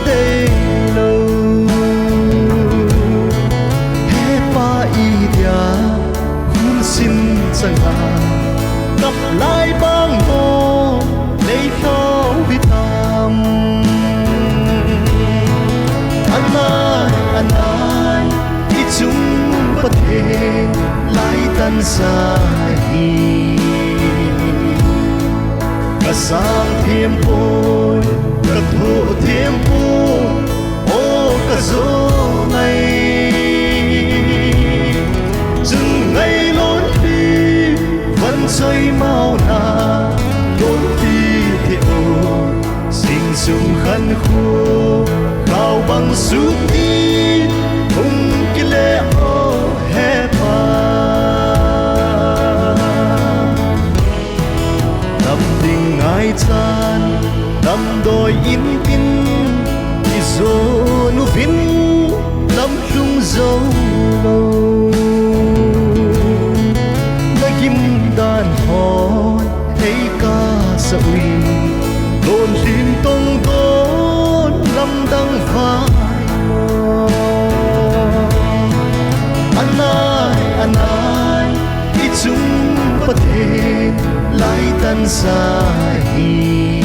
đây lâu he pa i dia hun xin sang ha gặp lại bang hồ lấy khâu vi tam anh ai ít chúng bất thể lại tan xa hi cả sang thêm bôi cả thổ thêm bôi ô cả gió ngày dừng ngày lối đi vẫn xoay mau na lối đi theo sinh sung khăn khô khao bằng suốt đi hùng kia lệ ô hè pa tâm tình ai chan tâm đôi in tin đi zo nu vin tâm lung dấu lâu nơi kim đàn hỏi thấy ca sa uy đồn tin tông tốn lâm đăng vai anh ai ít chúng bất thể lại tan xa hi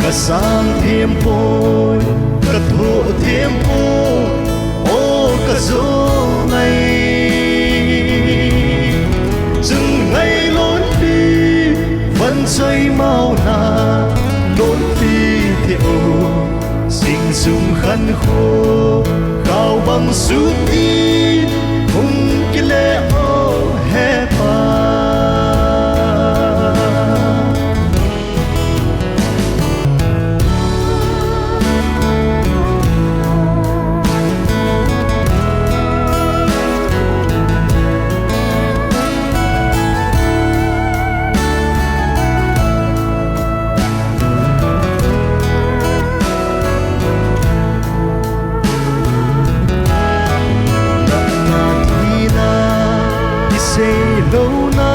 cả sang thêm bôi cả thổ thêm bôi ô cả gió ngày dừng ngày lối đi vẫn xoay mau na lối đi theo sinh sung khăn khô khao bằng suốt đi hùng kia lệ ô hè pa lâu na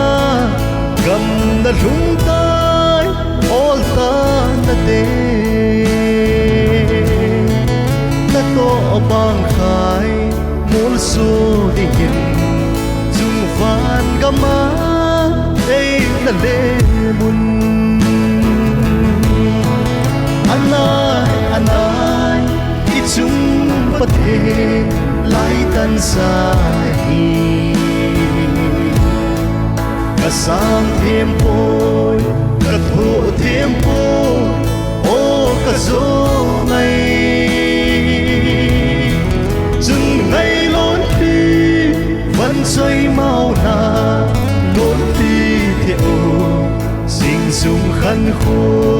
gam na lung tai all ta na de na to bang khai mul su ding chung van gama ei na le mun anai i chung pathe lai tan sa hi cả sang thêm bôi cả thổ thêm bôi ô cả gió ngày dừng ngày lối đi vẫn xoay mau na lối đi theo sinh sung khăn khô